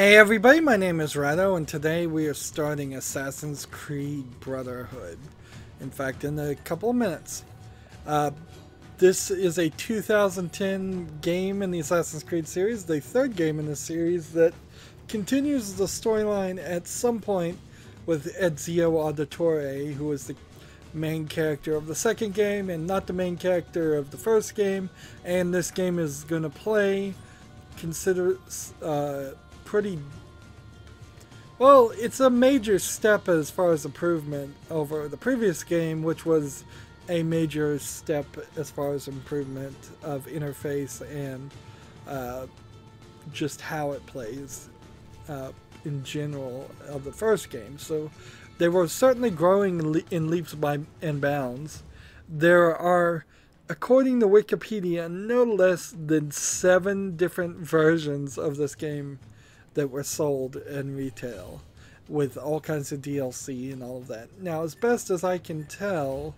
Hey everybody, my name is Rydo, and today we are starting Assassin's Creed Brotherhood. In fact, in a couple of minutes. This is a 2010 game in the Assassin's Creed series, the third game in the series that continues the storyline at some point with Ezio Auditore, who is the main character of the second game and not the main character of the first game. And this game is going to play, pretty well. It's a major step as far as improvement over the previous game, which was a major step as far as improvement of interface and just how it plays in general of the first game. So they were certainly growing in leaps and bounds. There are, according to Wikipedia, no less than 7 different versions of this game that were sold in retail, with all kinds of DLC and all of that. Now, as best as I can tell,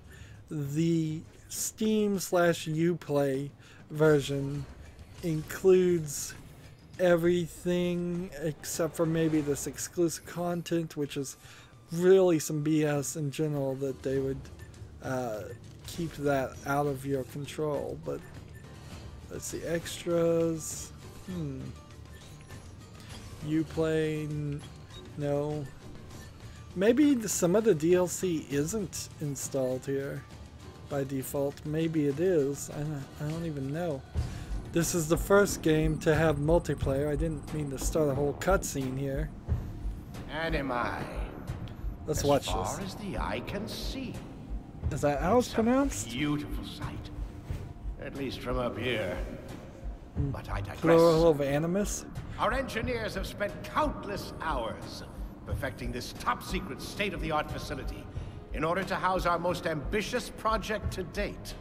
the Steam/Uplay version includes everything except for maybe this exclusive content, which is really some BS in general, that they would keep that out of your control. But let's see, extras. Uplay, no. Maybe some of the DLC isn't installed here by default. Maybe it is. I don't even know. This is the first game to have multiplayer. I didn't mean to start a whole cutscene here. Animi. Let's watch this. As far as the eye can see. Is that how it's pronounced? Beautiful sight. At least from up here. But I digress. Plural of animus? Our engineers have spent countless hours perfecting this top-secret, state-of-the-art facility in order to house our most ambitious project to date.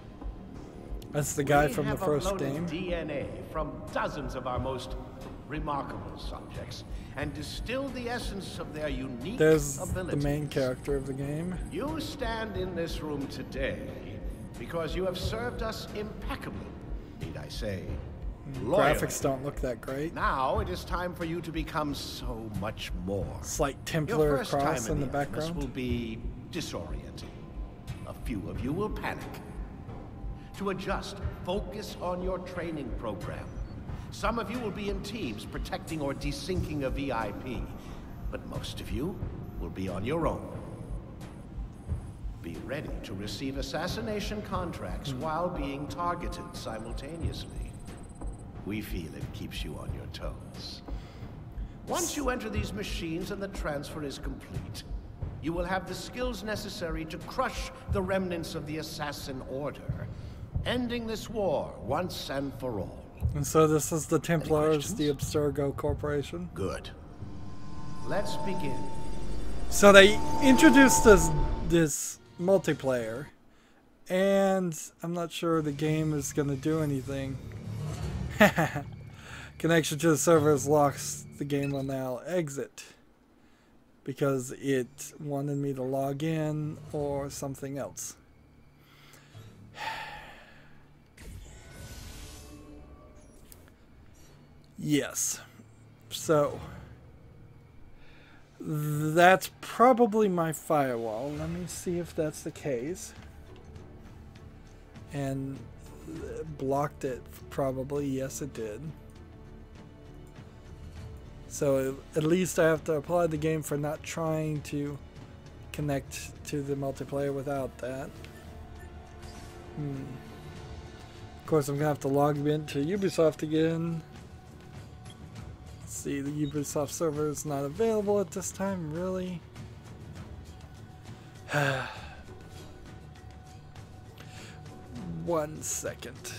That's the guy from the first game. game. DNA from dozens of our most remarkable subjects and distilled the essence of their unique There's abilities. the main character of the game. You stand in this room today because you have served us impeccably, need I say. Loyally. Graphics don't look that great. Now it is time for you to become so much more. Slight Templar Your first cross time in the office background. will be disorienting. A few of you will panic. To adjust, focus on your training program. Some of you will be in teams protecting or desyncing a VIP, but most of you will be on your own. Be ready to receive assassination contracts while being targeted simultaneously. We feel it keeps you on your toes. Once you enter these machines and the transfer is complete, you will have the skills necessary to crush the remnants of the Assassin Order, ending this war once and for all. And so this is the Templars, the Abstergo Corporation. Good. Let's begin. So they introduced this multiplayer, and I'm not sure the game is going to do anything. Connection to the server is lost. The game will now exit because it wanted me to log in or something else. Yes. So that's probably my firewall. Let me see if that's the case. And blocked it, probably. Yes, it did. So at least I have to apply the game for not trying to connect to the multiplayer without that. Of course, I'm gonna have to log into Ubisoft again. Let's see, the Ubisoft server is not available at this time, really. One second.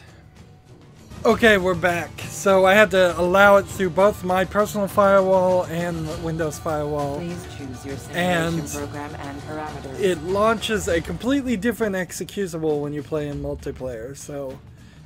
Okay, we're back. So I had to allow it through both my personal firewall and Windows firewall. Please choose your simulation program and parameters. It launches a completely different executable when you play in multiplayer, so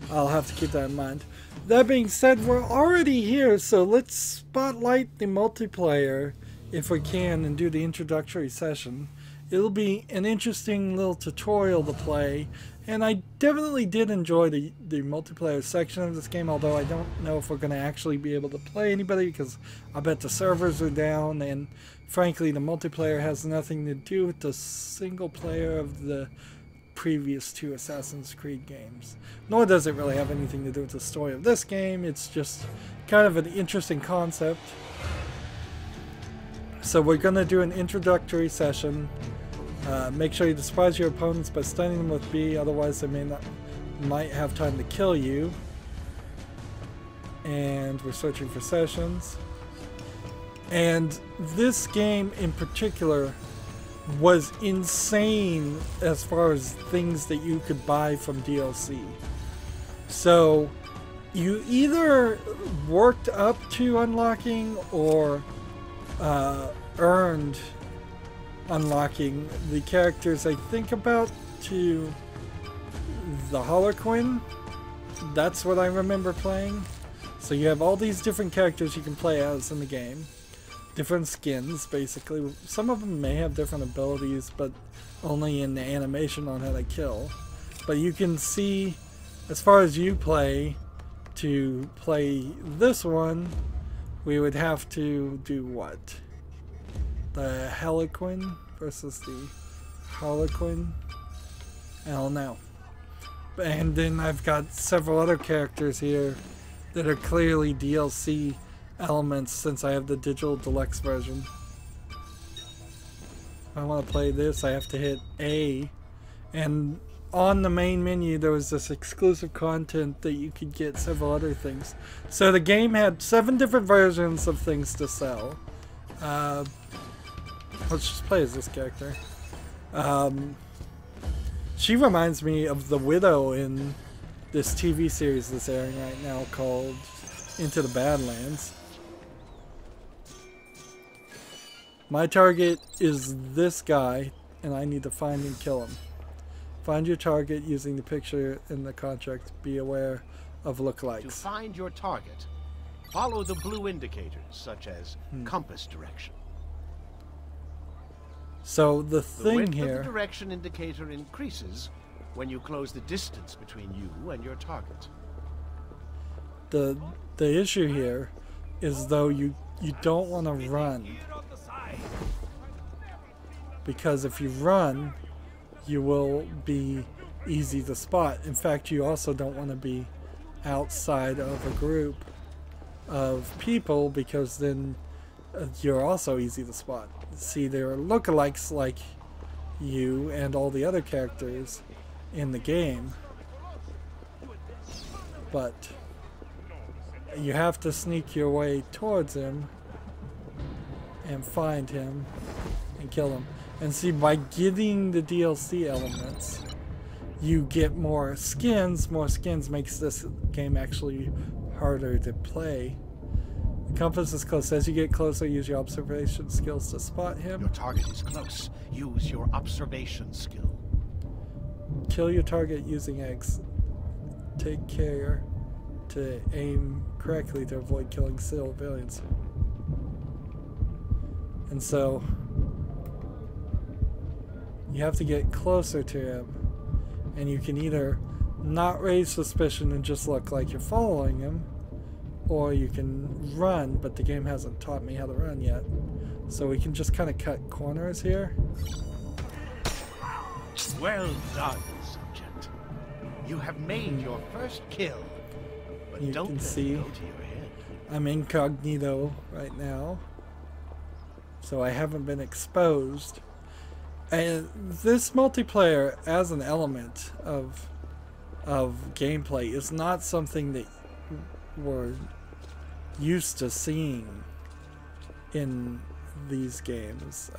I'll have to keep that in mind. That being said, we're already here, so let's spotlight the multiplayer if we can and do the introductory session. It'll be an interesting little tutorial to play, And I definitely did enjoy the multiplayer section of this game, although I don't know if we're going to actually be able to play anybody because I bet the servers are down, and frankly the multiplayer has nothing to do with the single player of the previous 2 Assassin's Creed games. Nor does it really have anything to do with the story of this game. It's just kind of an interesting concept. So we're going to do an introductory session. Make sure you surprise your opponents by stunning them with B, otherwise they might have time to kill you. And we're searching for sessions. And this game in particular was insane as far as things that you could buy from DLC. So you either worked up to unlocking or earned unlocking the characters. I think about to the Harlequin. That's what I remember playing. So you have all these different characters you can play as in the game. Different skins, basically. Some of them may have different abilities, but only in the animation on how to kill. But you can see, as far as you play, to play this one, we would have to do what? The Harlequin versus the Harlequin? I don't know. And then I've got several other characters here that are clearly DLC elements since I have the digital deluxe version. If I want to play this, I have to hit A, and on the main menu there was this exclusive content that you could get several other things. So the game had 7 different versions of things to sell. Let's just play as this character. She reminds me of the Widow in this TV series that's airing right now called Into the Badlands. My target is this guy, and I need to find and kill him. Find your target using the picture in the contract. Be aware of lookalikes. To find your target, follow the blue indicators, such as compass direction. So the thing here... The direction indicator increases when you close the distance between you and your target. The issue here is, though, you don't want to run. Because if you run, you will be easy to spot. In fact, you also don't want to be outside of a group of people, because then you're also easy to spot. See, there are lookalikes like you and all the other characters in the game, but you have to sneak your way towards him and find him and kill him. And see, by getting the DLC elements, you get more skins. More skins makes this game actually harder to play. The compass is close. As you get closer, use your observation skills to spot him. Your target is close. Use your observation skill. Kill your target using X. Take care to aim correctly to avoid killing civilians. And so you have to get closer to him, and you can either not raise suspicion and just look like you're following him, or you can run, but the game hasn't taught me how to run yet. So we can just kind of cut corners here. Well done, subject. You have made your first kill, but You don't can let see it go to your head. I'm incognito right now, so I haven't been exposed. And this multiplayer as an element of gameplay is not something that we're used to seeing in these games,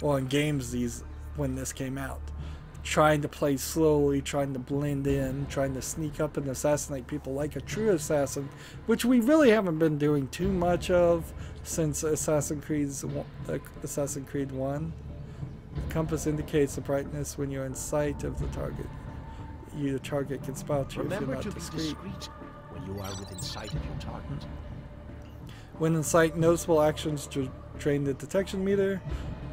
or in games when this came out. Trying to play slowly, trying to blend in, trying to sneak up and assassinate people like a true assassin, which we really haven't been doing too much of since Assassin's Creed 1. The compass indicates the brightness when you're in sight of the target. The target can spot you if you're not discreet. When you are within sight of your target. When in sight, noticeable actions drain the detection meter.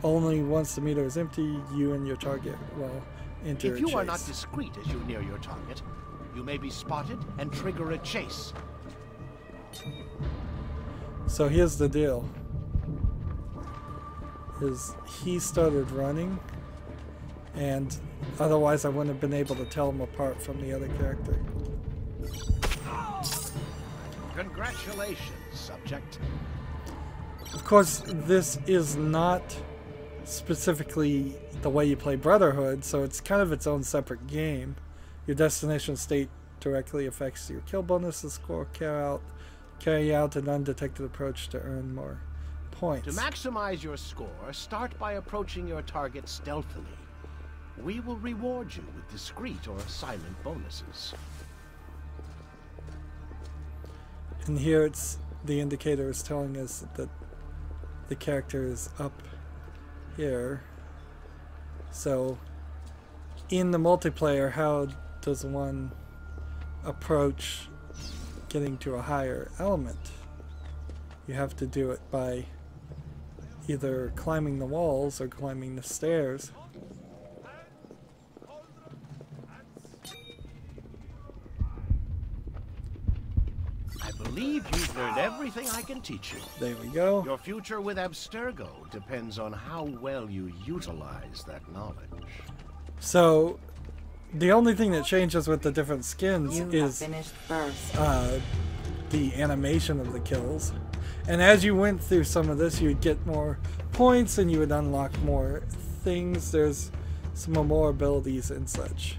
Only once the meter is empty, you and your target will enter If a you chase. are not discreet as you near your target, you may be spotted and trigger a chase. So here's the deal. He started running, and otherwise I wouldn't have been able to tell him apart from the other character. Congratulations, subject. Of course, this is not specifically the way you play Brotherhood, so it's kind of its own separate game. Your destination state directly affects your kill bonuses, score, carry out an undetected approach to earn more points. To maximize your score, start by approaching your target stealthily. We will reward you with discreet or silent bonuses. And here it's the indicator is telling us that the character is up here. So in the multiplayer, how does one approach getting to a higher element? You have to do it by either climbing the walls or climbing the stairs. I believe you've learned everything I can teach you. There we go. Your future with Abstergo depends on how well you utilize that knowledge. So the only thing that changes with the different skins You is have finished first. the animation of the kills. And as you went through some of this, you'd get more points and you would unlock more things. There's some more abilities and such.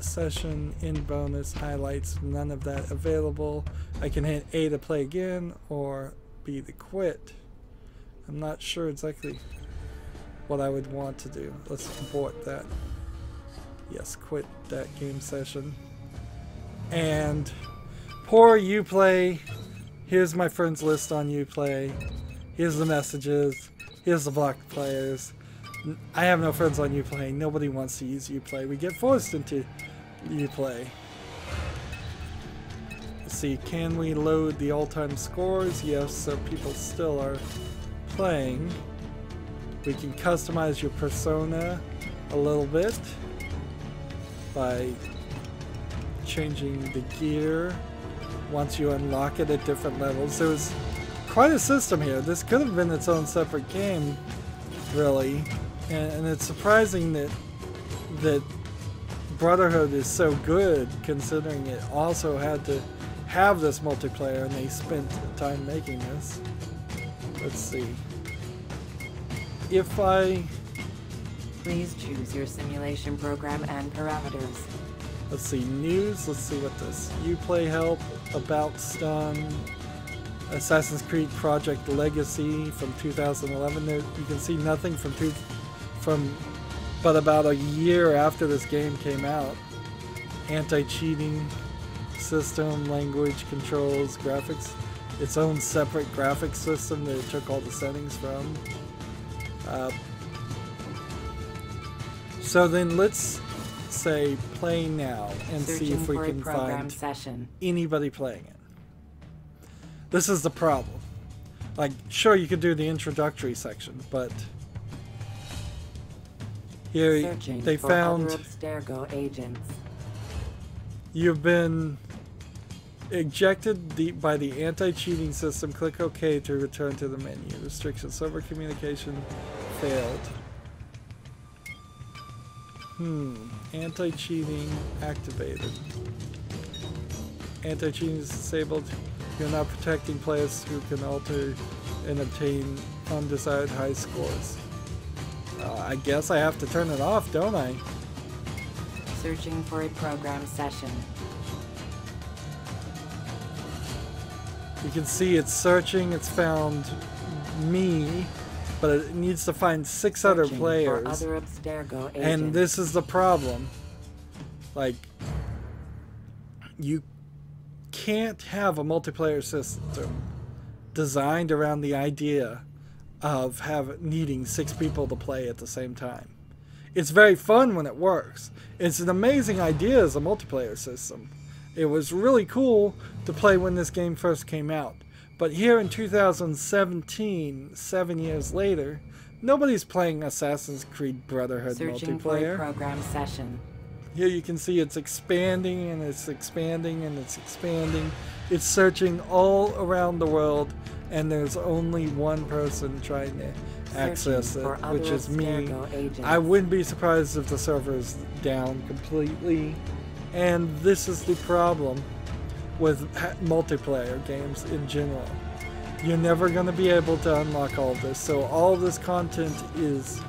Session, in bonus, highlights, none of that available. I can hit A to play again or B to quit. I'm not sure exactly what I would want to do. Let's abort that. Yes, quit that game session. And poor Uplay. Here's my friends list on Uplay. Here's the messages. Here's the blocked players. I have no friends on Uplay. Nobody wants to use Uplay. We get forced into Uplay. Let's see, can we load the all-time scores? Yes, so people still are playing. We can customize your persona a little bit by changing the gear once you unlock it at different levels. There's quite a system here. This could have been its own separate game, really. And it's surprising that Brotherhood is so good, considering it also had to have this multiplayer and they spent time making this. Let's see. If I... Please choose your simulation program and parameters. Let's see, news. Let's see what this. Uplay help, about stun, Assassin's Creed Project Legacy from 2011. There, you can see nothing but about a year after this game came out. Anti-cheating system, language controls, graphics, its own separate graphics system that it took all the settings from. So then let's say play now and see if we can find anybody playing it. This is the problem. Like, sure, you could do the introductory section, but here they found Abstergo agents. You've been ejected by the anti-cheating system. Click OK to return to the menu. Restriction server communication failed. Anti-cheating activated. Anti-cheating is disabled. You're not protecting players who can alter and obtain undesired high scores. I guess I have to turn it off, don't I? Searching for a program session. You can see it's searching, it's found me, but it needs to find 6 other players. For other Abstergo agents. And this is the problem. Like, you can't have a multiplayer system designed around the idea of needing 6 people to play at the same time. It's very fun when it works. It's an amazing idea as a multiplayer system. It was really cool to play when this game first came out. But here in 2017, 7 years later, Nobody's playing Assassin's Creed Brotherhood Searching for a multiplayer. program session. Here you can see it's expanding and it's expanding and it's expanding. It's searching all around the world, and there's only one person trying to access it, which is me. I wouldn't be surprised if the server is down completely. And this is the problem with multiplayer games in general. You're never going to be able to unlock all this, so all this content is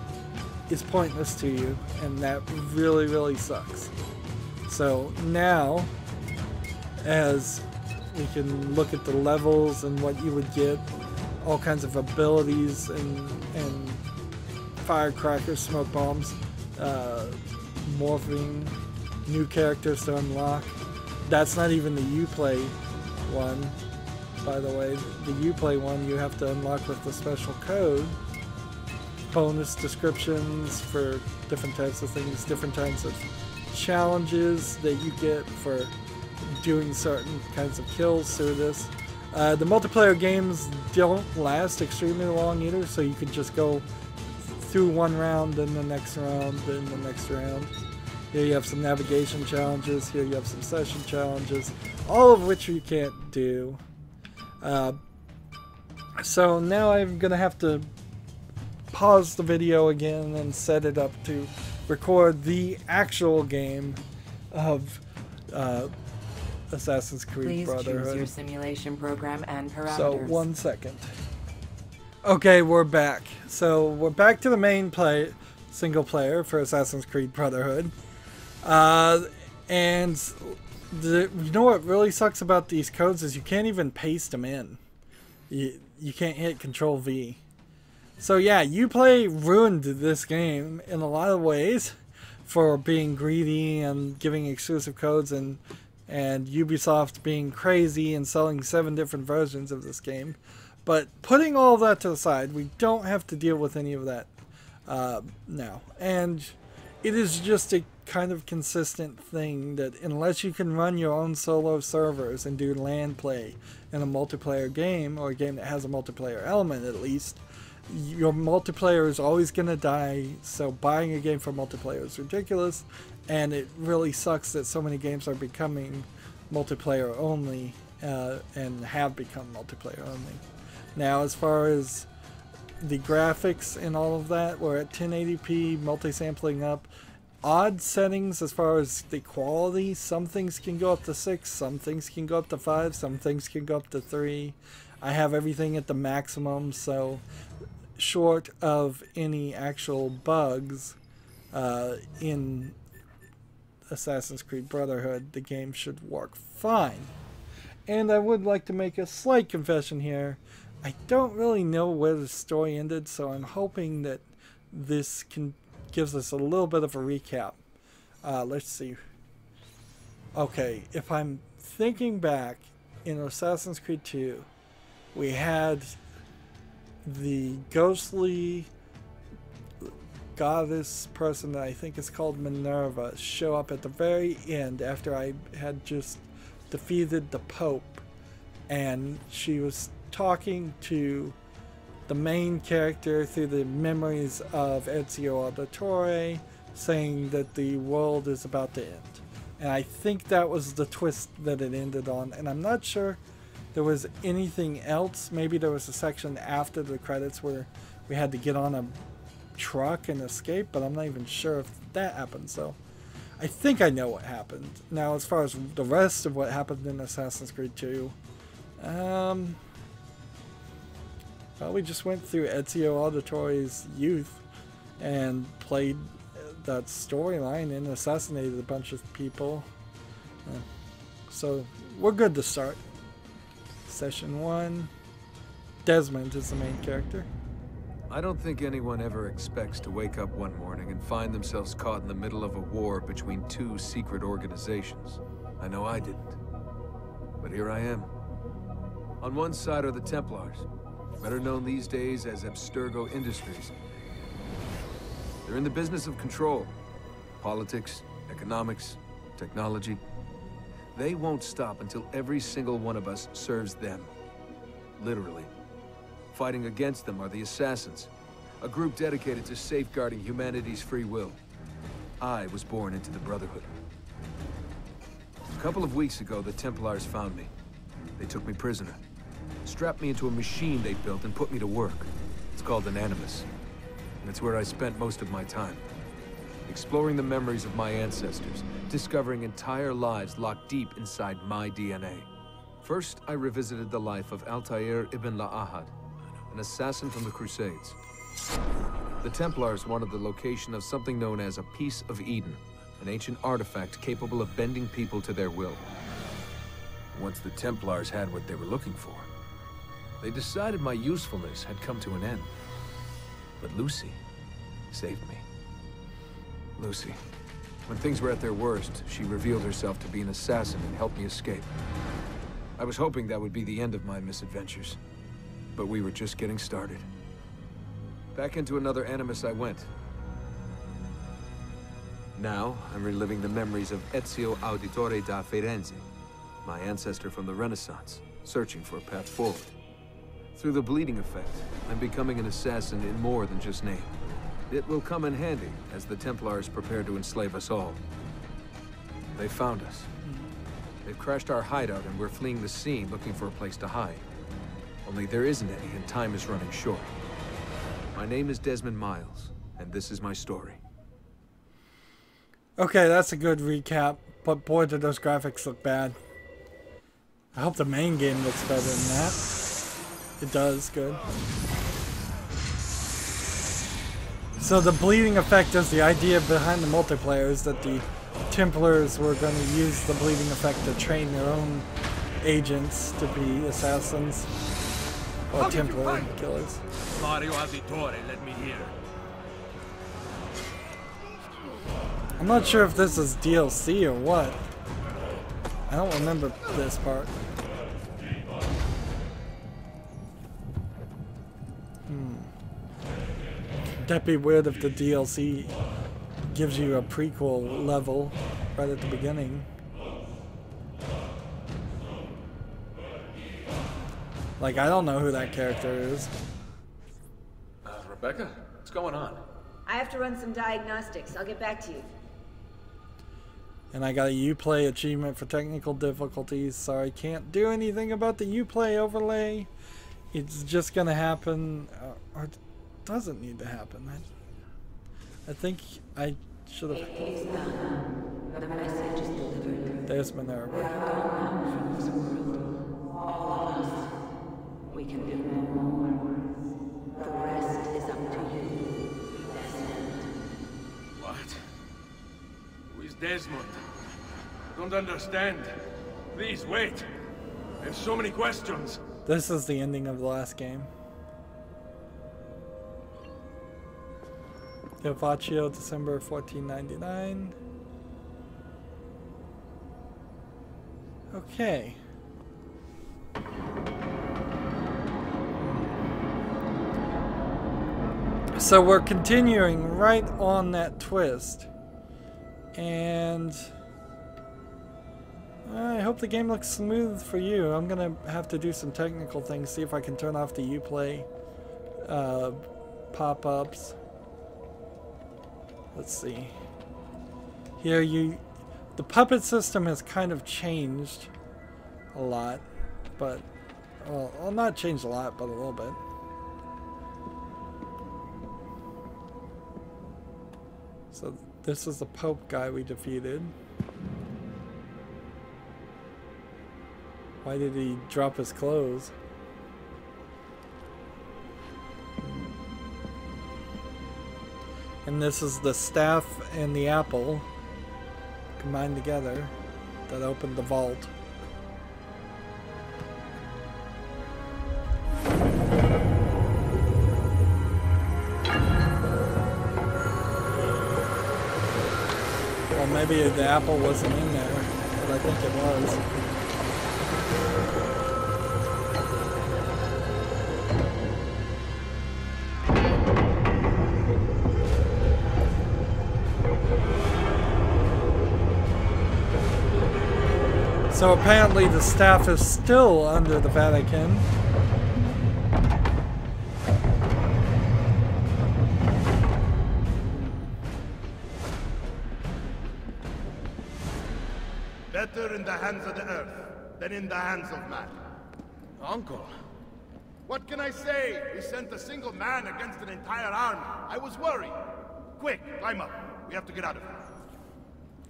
pointless to you, and that really, really sucks. So now, as we can look at the levels and what you would get, all kinds of abilities and firecrackers, smoke bombs, morphing, new characters to unlock. That's not even the Uplay one, by the way. The Uplay one you have to unlock with the special code. Bonus descriptions for different types of things, different types of challenges that you get for doing certain kinds of kills through this. The multiplayer games don't last extremely long either, so you could just go through one round, then the next round, then the next round. Here you have some navigation challenges, here you have some session challenges, all of which you can't do. So now I'm going to have to pause the video again and set it up to record the actual game of Assassin's Creed Brotherhood. Choose your simulation program and parameters. So 1 second. Okay, we're back. So we're back to the main single player for Assassin's Creed Brotherhood. And you know what really sucks about these codes is you can't even paste them in. You can't hit Control V. So yeah, Uplay ruined this game in a lot of ways for being greedy and giving exclusive codes, and Ubisoft being crazy and selling 7 different versions of this game. But putting all that to the side, we don't have to deal with any of that now. And it is just a kind of consistent thing that unless you can run your own solo servers and do LAN play in a multiplayer game, or a game that has a multiplayer element at least, your multiplayer is always going to die. So buying a game for multiplayer is ridiculous, and it really sucks that so many games are becoming multiplayer only and have become multiplayer only. Now, as far as the graphics and all of that, we're at 1080p, multi-sampling up. Odd settings as far as the quality. Some things can go up to 6, some things can go up to 5, some things can go up to 3. I have everything at the maximum, so short of any actual bugs in Assassin's Creed Brotherhood, the game should work fine. And I would like to make a slight confession here. I don't really know where the story ended, so I'm hoping that this gives us a little bit of a recap. Let's see. Okay, if I'm thinking back, in Assassin's Creed 2, we had the ghostly goddess person that I think is called Minerva show up at the very end after I had just defeated the Pope, and she was talking to the main character through the memories of Ezio Auditore, saying that the world is about to end. And I think that was the twist that it ended on, and I'm not sure there was anything else. Maybe there was a section after the credits where we had to get on a truck and escape, but I'm not even sure if that happened. So I think I know what happened. Now, as far as the rest of what happened in Assassin's Creed 2, well, we just went through Ezio Auditore's youth and played that storyline and assassinated a bunch of people. So we're good to start. Session 1. Desmond is the main character. I don't think anyone ever expects to wake up one morning and find themselves caught in the middle of a war between 2 secret organizations. I know I didn't. But here I am. On one side are the Templars, better known these days as Abstergo Industries. They're in the business of control. Politics, economics, technology. They won't stop until every single one of us serves them. Literally. Fighting against them are the assassins, A group dedicated to safeguarding humanity's free will. I was born into the Brotherhood. A couple of weeks ago, the Templars found me. They took me prisoner. Strapped me into a machine they built and put me to work. It's called an Animus. And it's where I spent most of my time. Exploring the memories of my ancestors, discovering entire lives locked deep inside my DNA. First, I revisited the life of Altair ibn La'ahad, an assassin from the Crusades. The Templars wanted the location of something known as a Piece of Eden, an ancient artifact capable of bending people to their will. Once the Templars had what they were looking for, they decided my usefulness had come to an end. But Lucy saved me. Lucy. When things were at their worst, she revealed herself to be an assassin and helped me escape. I was hoping that would be the end of my misadventures, but we were just getting started. Back into another Animus I went. Now, I'm reliving the memories of Ezio Auditore da Firenze, my ancestor from the Renaissance, searching for a path forward. Through the bleeding effect, I'm becoming an assassin in more than just name. It will come in handy as the Templars prepare to enslave us all. They found us. They've crashed our hideout and we're fleeing the scene looking for a place to hide. Only there isn't any and time is running short. My name is Desmond Miles, and this is my story. Okay, that's a good recap, but boy do those graphics look bad. I hope the main game looks better than that. It does, good. So the bleeding effect is the idea behind the multiplayer, is that the Templars were going to use the bleeding effect to train their own agents to be assassins or Templar killers. Mario Auditore, let me hear. I'm not sure if this is DLC or what. I don't remember this part. That'd be weird if the DLC gives you a prequel level right at the beginning. Like, I don't know who that character is. Rebecca, what's going on? I have to run some diagnostics. I'll get back to you. And I got a Uplay achievement for technical difficulties. Sorry, can't do anything about the Uplay overlay. It's just gonna happen, or it doesn't need to happen. I think I should have. It is done. The message is delivered. There's Minerva. We are gone now from this world. All of us. We can do no more. The rest is up to you, Desmond. What? Who is Desmond? I don't understand. Please, wait. I have so many questions. This is the ending of the last game. Ilvaccio, December 1499. Okay. So we're continuing right on that twist. And I hope the game looks smooth for you. I'm gonna have to do some technical things, see if I can turn off the Uplay pop-ups. Let's see. Here the puppet system has kind of changed a lot, but, well, not changed a lot, but a little bit. So this is the Pope guy we defeated. Why did he drop his clothes? And this is the staff and the apple combined together that opened the vault. Well, maybe the apple wasn't in there, but I think it was. So apparently the staff is still under the Vatican. Better in the hands of the earth than in the hands of man. Uncle. What can I say? We sent a single man against an entire army. I was worried. Quick, climb up. We have to get out of here.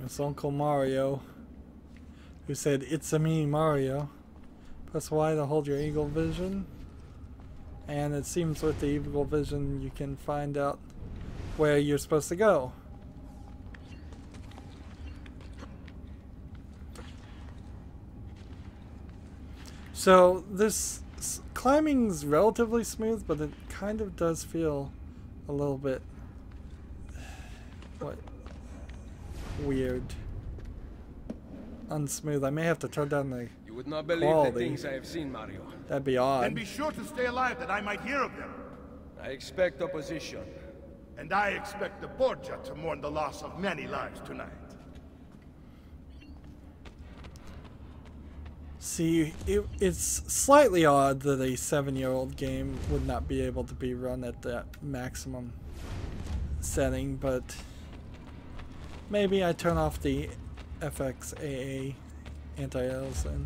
It's Uncle Mario, who said, "It's a me, Mario." Press Y to hold your eagle vision. And it seems with the eagle vision you can find out where you're supposed to go. So this climbing's relatively smooth, but it kind of does feel a little bit weird, unsmooth. I may have to turn down the You would not believe quality. the things I have seen, Mario. That'd be odd. Then be sure to stay alive that I might hear of them. I expect opposition. And I expect the Borgia to mourn the loss of many lives tonight. See, it's slightly odd that a 7-year-old game would not be able to be run at that maximum setting, but maybe I turn off the FXAA anti-aliasing.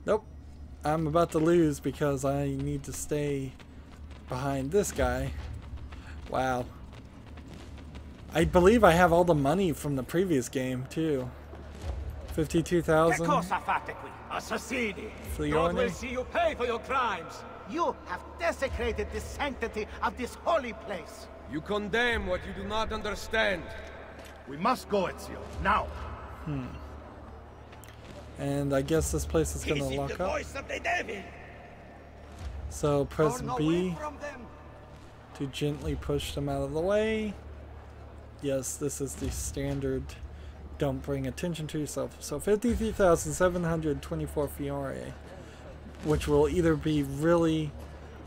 Nope. I'm about to lose because I need to stay behind this guy. Wow. I believe I have all the money from the previous game too. 52,000. Assassini! For God will Yorne. see you pay for your crimes! You have desecrated the sanctity of this holy place! You condemn what you do not understand. We must go, Ezio. Now! And I guess this place is gonna lock up. Voice of the devil! So press Turn away B from them. to gently push them out of the way. Yes, this is the standard don't bring attention to yourself. So 53,724 Fiore, which will either be really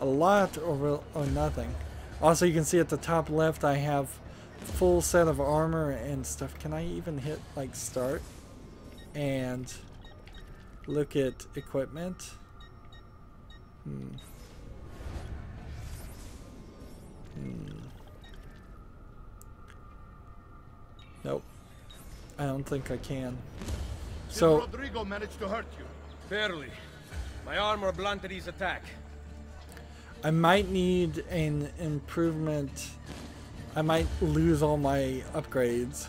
a lot or nothing. Also, you can see at the top left I have full set of armor and stuff. Can I even hit like start and look at equipment? Nope. I don't think I can. Did So Rodrigo manage to hurt you? Barely. My armor blunted his attack. I might need an improvement. I might lose all my upgrades.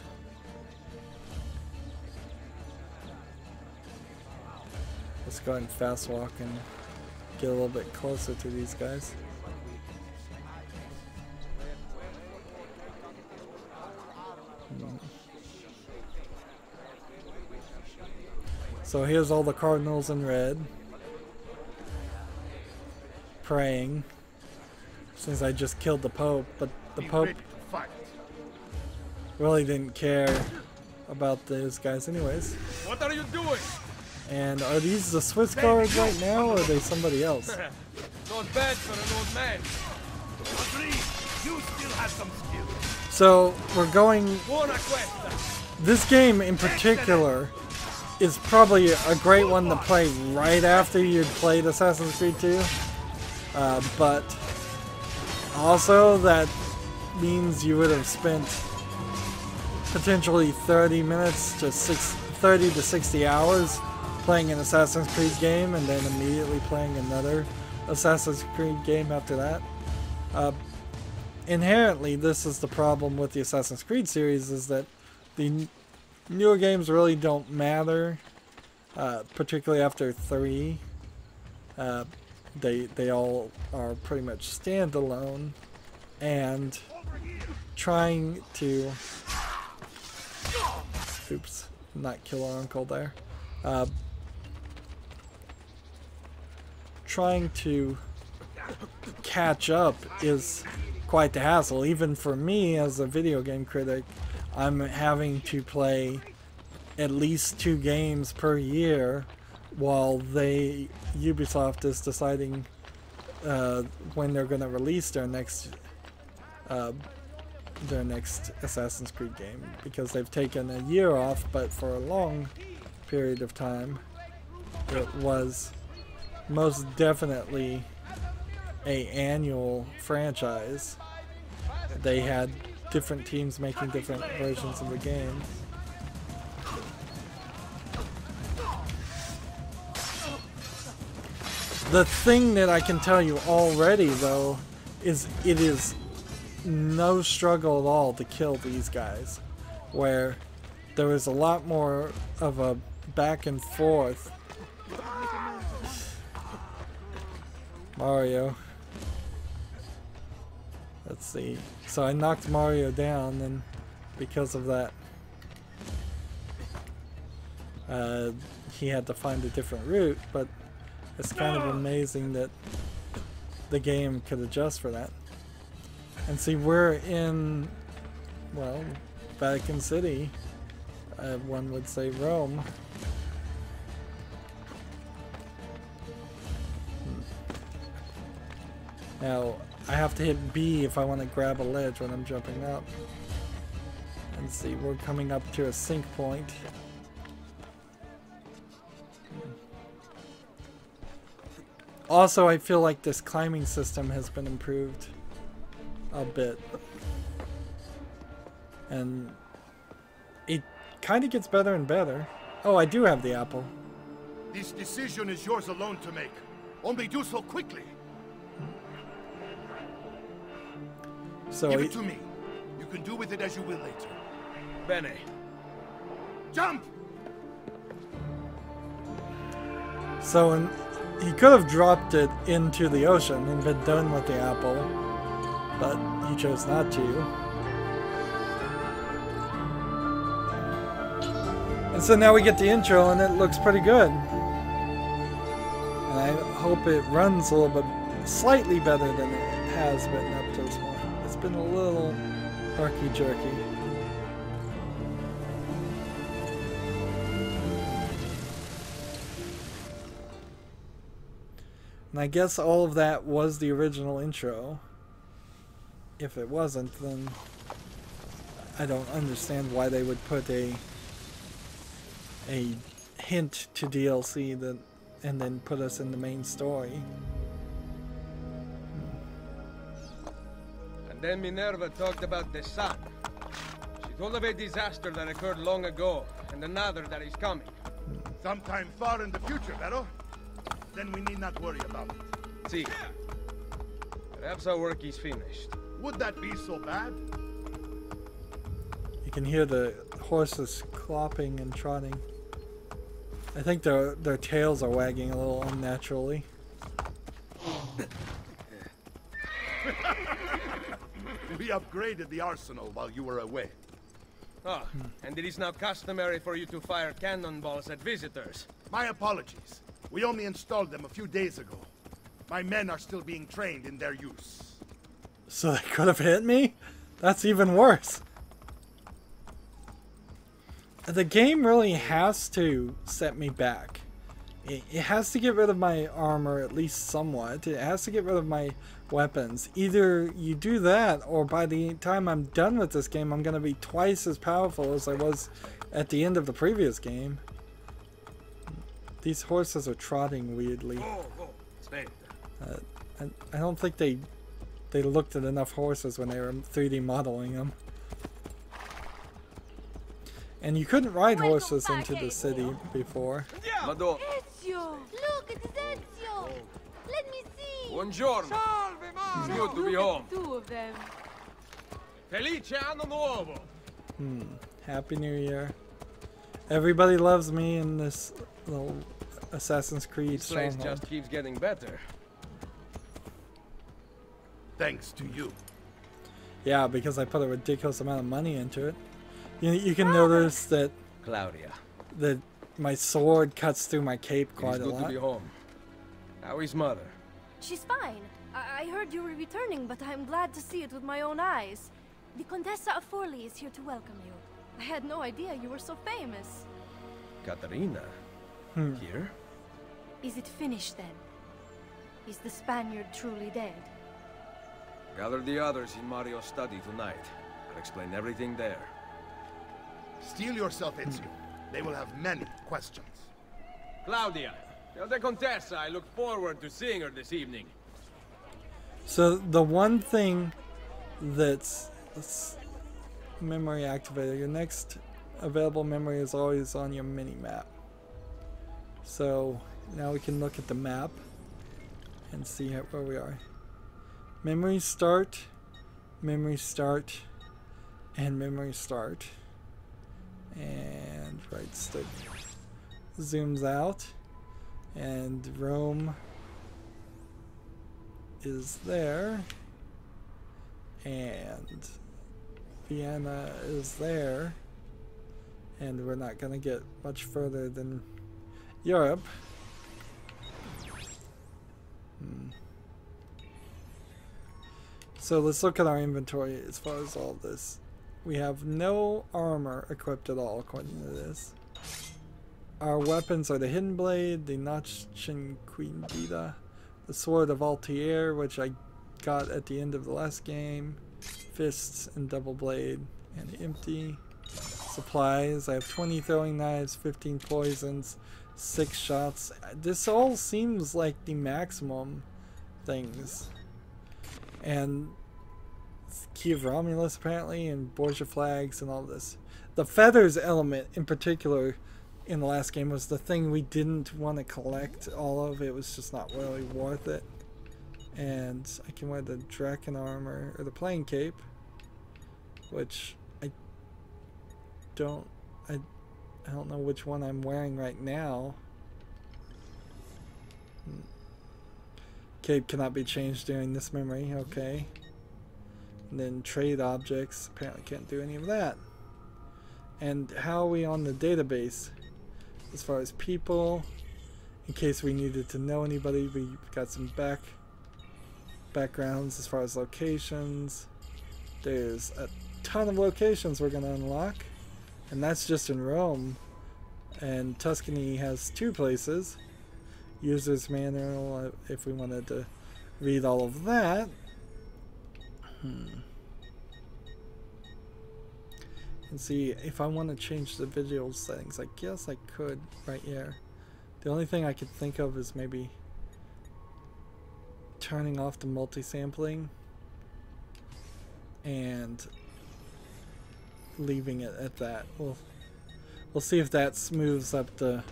Let's go ahead and fast walk and get a little bit closer to these guys. So here's all the cardinals in red, praying, since I just killed the Pope, but the Be Pope ready to fight. really didn't care about those guys anyways. What are you doing? And are these the Swiss guards right now, or are they somebody else? Not bad for an old man. Agreed. You still have some skill. So we're going, Buona questa. this game in particular is probably a great one to play right after you'd played Assassin's Creed 2. But also that means you would have spent potentially 30 minutes to 30 to 60 hours playing an Assassin's Creed game and then immediately playing another Assassin's Creed game after that. Inherently, this is the problem with the Assassin's Creed series, is that the newer games really don't matter, particularly after 3. They all are pretty much standalone, and trying to oops, not kill our uncle there. Trying to catch up is quite the hassle. Even for me as a video game critic, I'm having to play at least 2 games per year while Ubisoft is deciding when they're going to release their next Assassin's Creed game, because they've taken a year off, but for a long period of time it was most definitely a annual franchise. They had different teams making different versions of the game. The thing that I can tell you already, though, is it is no struggle at all to kill these guys. Where there is a lot more of a back and forth. Mario. Let's see. So I knocked Mario down, and because of that, he had to find a different route, but it's kind of amazing that the game could adjust for that. And see, we're in, well, Vatican City. One would say Rome. Now, I have to hit B if I want to grab a ledge when I'm jumping up. And see, we're coming up to a sync point. Also, I feel like this climbing system has been improved a bit. And it kind of gets better and better. Oh, I do have the apple. This decision is yours alone to make. Only do so quickly. So give it to me. You can do with it as you will later. Bene. Jump! So he could have dropped it into the ocean and been done with the apple, but he chose not to. And so now we get the intro, and it looks pretty good. And I hope it runs a little bit, slightly better than it has been up to this point. It's been a little herky-jerky. And I guess all of that was the original intro. If it wasn't, then I don't understand why they would put a hint to DLC that and then put us in the main story. And then Minerva talked about the sun. She told of a disaster that occurred long ago, and another that is coming. Sometime far in the future, Vero. Then we need not worry about it. See, perhaps our work is finished. Would that be so bad? You can hear the horses clopping and trotting. I think their tails are wagging a little unnaturally. We upgraded the arsenal while you were away. Ah, and it is now customary for you to fire cannonballs at visitors. My apologies. We only installed them a few days ago. My men are still being trained in their use. So they could have hit me? That's even worse. The game really has to set me back. It has to get rid of my armor, at least somewhat. It has to get rid of my weapons. Either you do that, or by the time I'm done with this game, I'm going to be twice as powerful as I was at the end of the previous game. These horses are trotting weirdly. I don't think they looked at enough horses when they were 3D modeling them. And you couldn't ride horses into the city before. Madonna. Ezio! Look, it is Ezio! Let me see! Buongiorno. It's good to be home. Two of them. Felice anno nuovo. Happy New Year. Everybody loves me in this little Assassin's Creed This place stronghold. just keeps getting better. Thanks to you. Yeah, because I put a ridiculous amount of money into it. You can notice that Claudia. my sword cuts through my cape It's quite a good to lot. be home. How is mother? She's fine. I heard you were returning, but I'm glad to see it with my own eyes. The Contessa of Forli is here to welcome you. I had no idea you were so famous. Caterina? Here? Is it finished then? Is the Spaniard truly dead? Gather the others in Mario's study tonight. I'll explain everything there. Steel yourself, Ezio. They will have many questions. Claudia, tell the Contessa I look forward to seeing her this evening. So the one thing that's memory activated, your next available memory is always on your mini map. So now we can look at the map. and see where we are. Memory start, memory start, and memory start. And right stick zooms out, and Rome is there, and Vienna is there, and we're not going to get much further than Europe. So let's look at our inventory as far as all this. We have no armor equipped at all, according to this. Our weapons are the Hidden Blade, the Notchin Queen Vita, the Sword of Altair, which I got at the end of the last game, Fists and Double Blade, and empty. Supplies, I have 20 throwing knives, 15 poisons, 6 shots. This all seems like the maximum things. And Key of Romulus apparently, and Borgia flags and all this. The feathers element in particular in the last game was the thing we didn't want to collect all of. It was just not really worth it. And I can wear the Draken armor or the plain cape, which I don't know which one I'm wearing right now. Cape cannot be changed during this memory, okay. And then trade objects, apparently can't do any of that. And how are we on the database? As far as people, in case we needed to know anybody, we got some backgrounds as far as locations. There's a ton of locations we're going to unlock, and that's just in Rome. And Tuscany has 2 places. User's manual, if we wanted to read all of that. And see if I want to change the visual settings. I guess I could right here. The only thing I could think of is maybe turning off the multi-sampling and leaving it at that. We'll see if that smooths up the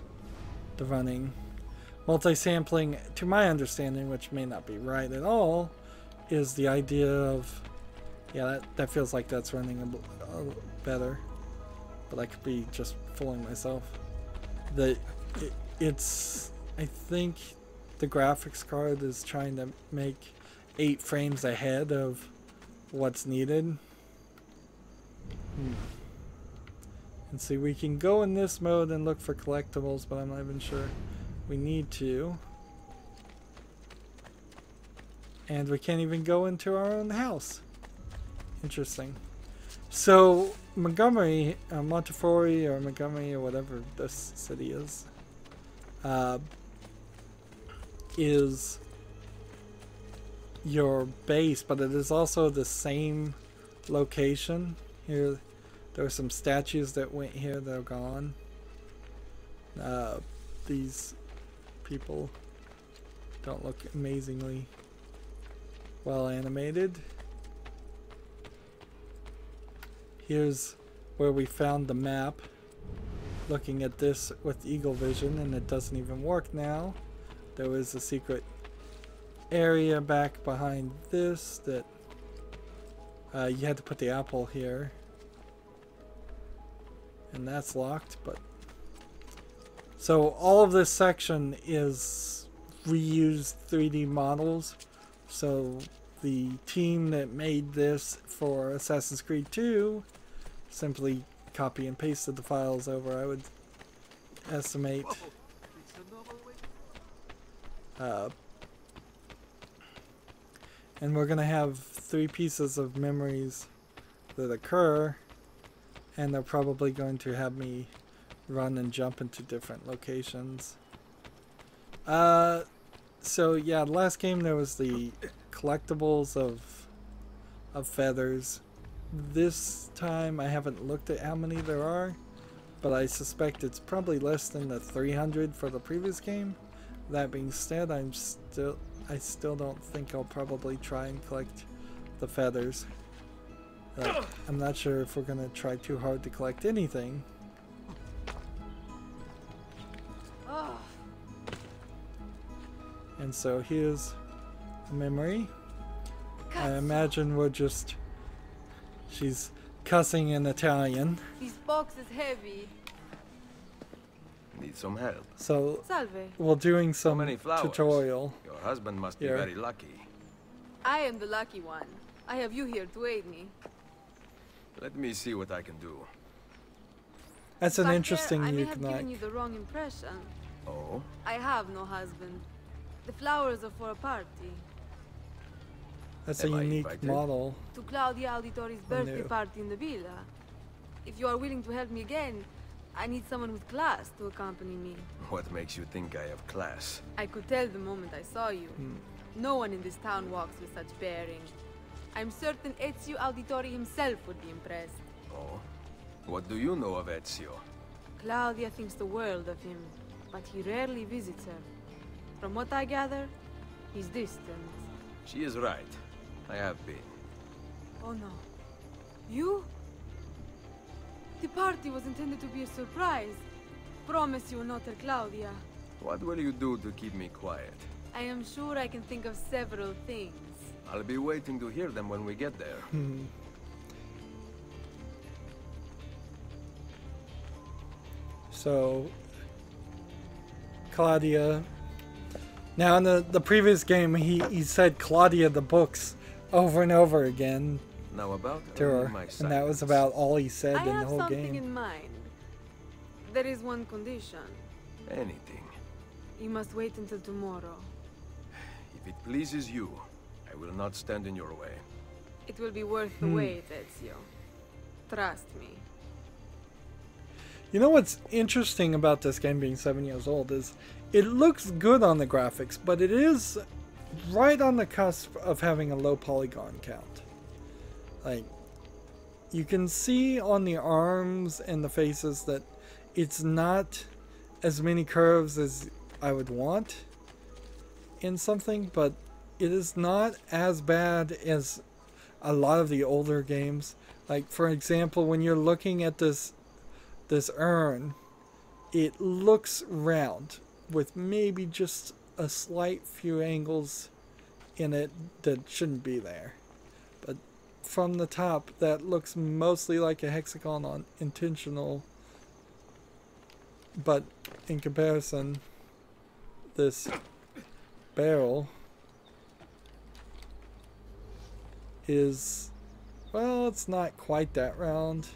running. Multi-sampling, to my understanding, which may not be right at all, is the idea of, yeah, that feels like that's running a better, but I could be just fooling myself. It's I think the graphics card is trying to make 8 frames ahead of what's needed. And see, we can go in this mode and look for collectibles, but I'm not even sure we need to. And we can't even go into our own house. Interesting. So Montgomery, Montefiore or Montgomery or whatever this city is your base, but it is also the same location. Here there are some statues that went here that are gone. These people don't look amazingly well animated. Here's where we found the map. Looking at this with eagle vision, and it doesn't even work now. There was a secret area back behind this that you had to put the apple here, and that's locked. But so all of this section is reused 3D models. So the team that made this for Assassin's Creed 2 simply copy and pasted the files over, I would estimate. And we're going to have 3 pieces of memories that occur, and they're probably going to have me run and jump into different locations. So yeah, last game there was the collectibles of feathers. This time I haven't looked at how many there are, but I suspect it's probably less than the 300 for the previous game. That being said, I still don't think I'll probably try and collect the feathers. I'm not sure if we're gonna try too hard to collect anything. And so here's memory. I imagine we're just... She's cussing in Italian. This box is heavy. Need some help? So, Salve. we're doing some many flowers? tutorial. Your husband must be Here. very lucky. I am the lucky one. I have you here to aid me. Let me see what I can do. That's an Back interesting there, I may have unique. given you the wrong impression. Oh? I have no husband. The flowers are for a party. That's a Am I unique invited? model. To Claudia Auditori's birthday knew. party in the villa. If you are willing to help me again, I need someone with class to accompany me. What makes you think I have class? I could tell the moment I saw you. No one in this town walks with such bearing. I'm certain Ezio Auditori himself would be impressed. Oh? What do you know of Ezio? Claudia thinks the world of him, but he rarely visits her. From what I gather, he's distant. She is right. I have been. Oh no. You? The party was intended to be a surprise. Promise you will not tell Claudia. What will you do to keep me quiet? I am sure I can think of several things. I'll be waiting to hear them when we get there. So, Claudia. Now, in the previous game, he said Claudia the books over and over again Now about to her, my and that was silence. about all he said I in the have whole something game. in mind. There is one condition. Anything. You must wait until tomorrow. If it pleases you, I will not stand in your way. It will be worth the wait, Ezio. Trust me. You know what's interesting about this game being 7 years old is it looks good on the graphics, but it is right on the cusp of having a low polygon count. Like, you can see on the arms and the faces that it's not as many curves as I would want in something, but it is not as bad as a lot of the older games. Like, for example, when you're looking at this urn, it looks round with maybe just a slight few angles in it that shouldn't be there. But from the top, that looks mostly like a hexagon on intentional. But in comparison, this barrel is, well, it's not quite that round.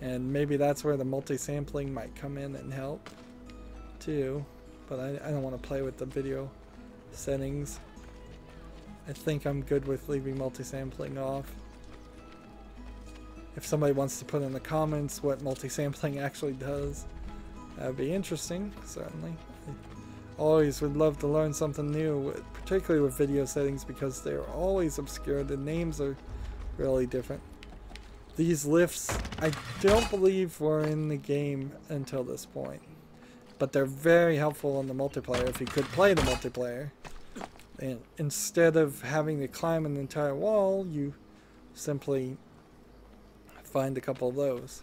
And maybe that's where the multi-sampling might come in and help too. But I don't want to play with the video settings. I think I'm good with leaving multi-sampling off. If somebody wants to put in the comments what multi-sampling actually does, that would be interesting, certainly. I always would love to learn something new, particularly with video settings, because they're always obscure. The names are really different. These lifts, I don't believe were in the game until this point. But they're very helpful in the multiplayer, if you could play the multiplayer. And instead of having to climb an entire wall, you simply find a couple of those.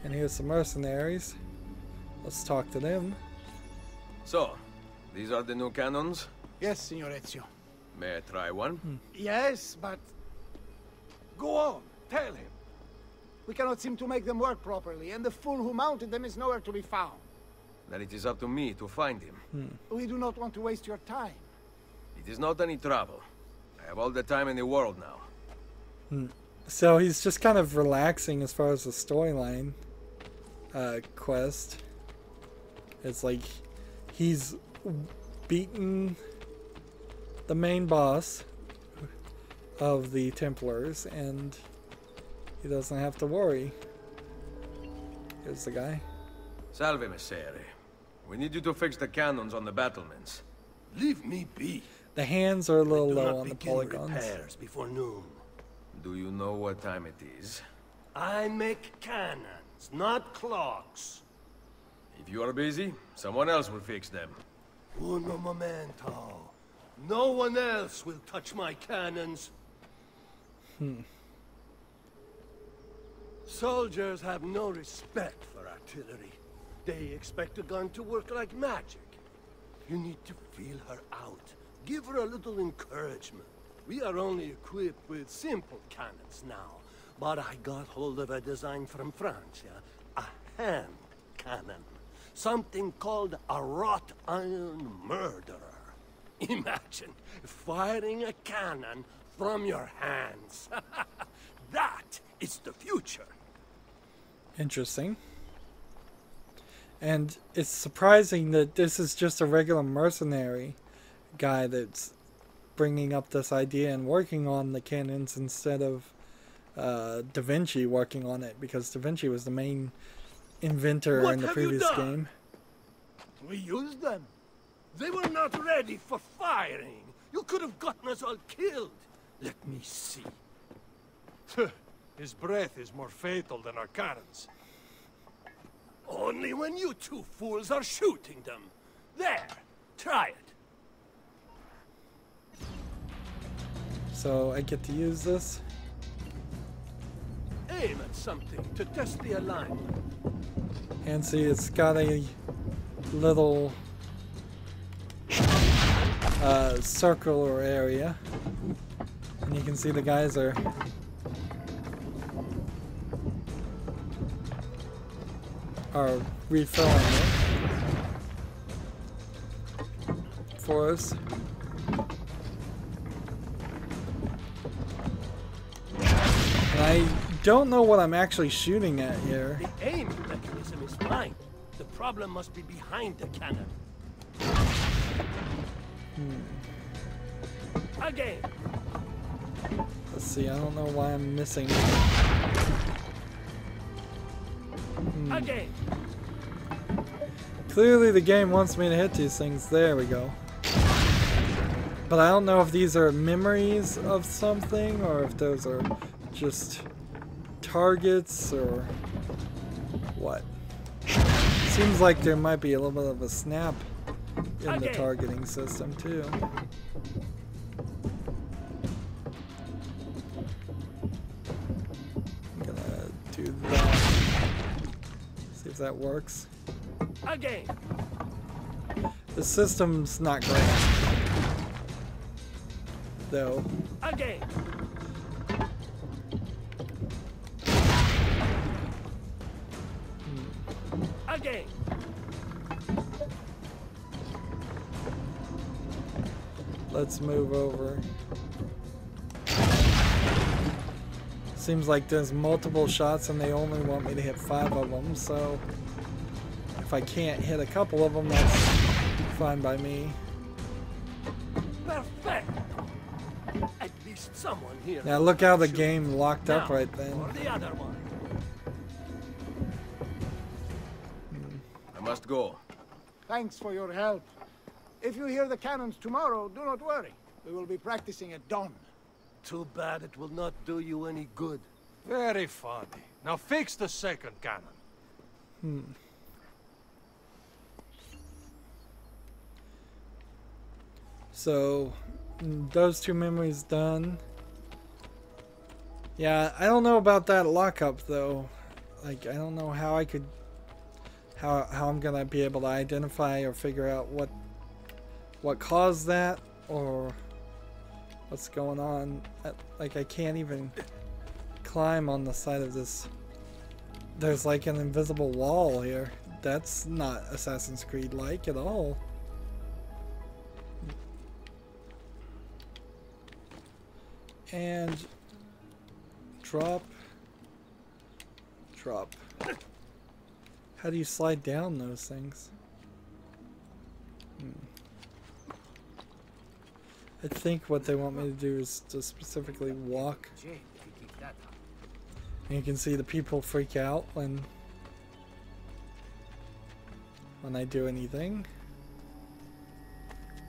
And here's some mercenaries. Let's talk to them. So, these are the new cannons? Yes, Signor Ezio. May I try one? Yes, but... Go on, tell him. We cannot seem to make them work properly, and the fool who mounted them is nowhere to be found. Then it is up to me to find him. We do not want to waste your time. It is not any trouble. I have all the time in the world now. So he's just kind of relaxing as far as the storyline quest. It's like he's beaten the main boss of the Templars and he doesn't have to worry. Here's the guy. Salve, Messere. We need you to fix the cannons on the battlements. Leave me be. The hands are a little Do low not on the begin polygons. repairs before noon. Do you know what time it is? I make cannons, not clocks. If you are busy, someone else will fix them. Uno momento. No one else will touch my cannons. Soldiers have no respect for artillery. They expect a gun to work like magic. You need to feel her out. Give her a little encouragement. We are only equipped with simple cannons now, but I got hold of a design from France, yeah? A hand cannon. Something called a wrought iron murderer. Imagine firing a cannon from your hands. That is the future. Interesting. And it's surprising that this is just a regular mercenary guy that's bringing up this idea and working on the cannons instead of Da Vinci working on it, because Da Vinci was the main inventor in the previous game. We used them. They were not ready for firing. You could have gotten us all killed. Let me see. His breath is more fatal than our cannons. Only when you two fools are shooting them. There, try it. So I get to use this. Aim at something to test the alignment. And see, it's got a little circular area. And you can see the guys are refilling it for us. And I don't know what I'm actually shooting at here. The aim mechanism is fine. The problem must be behind the cannon. Again. Let's see, I don't know why I'm missing. Again. Clearly the game wants me to hit these things. There we go. But I don't know if these are memories of something or if those are just targets or what. Seems like there might be a little bit of a snap in the targeting system too. I'm gonna do that. See if that works. Again. The system's not great, though. Again. Again. Let's move over. Seems like there's multiple shots and they only want me to hit 5 of them, so if I can't hit a couple of them, that's fine by me. Perfect. At least someone here. Now look how the game locked up right then. For the other one. I must go. Thanks for your help. If you hear the cannons tomorrow, do not worry. We will be practicing at dawn. Too bad it will not do you any good. Very funny. Now fix the second cannon. So, those 2 memories done. Yeah, I don't know about that lockup though. Like, I don't know how I could, how I'm gonna be able to identify or figure out what caused that or what's going on. Like, I can't even climb on the side of this. There's like an invisible wall here. That's not Assassin's Creed like at all. And drop. How do you slide down those things? I think what they want me to do is to specifically walk. And you can see the people freak out when I do anything.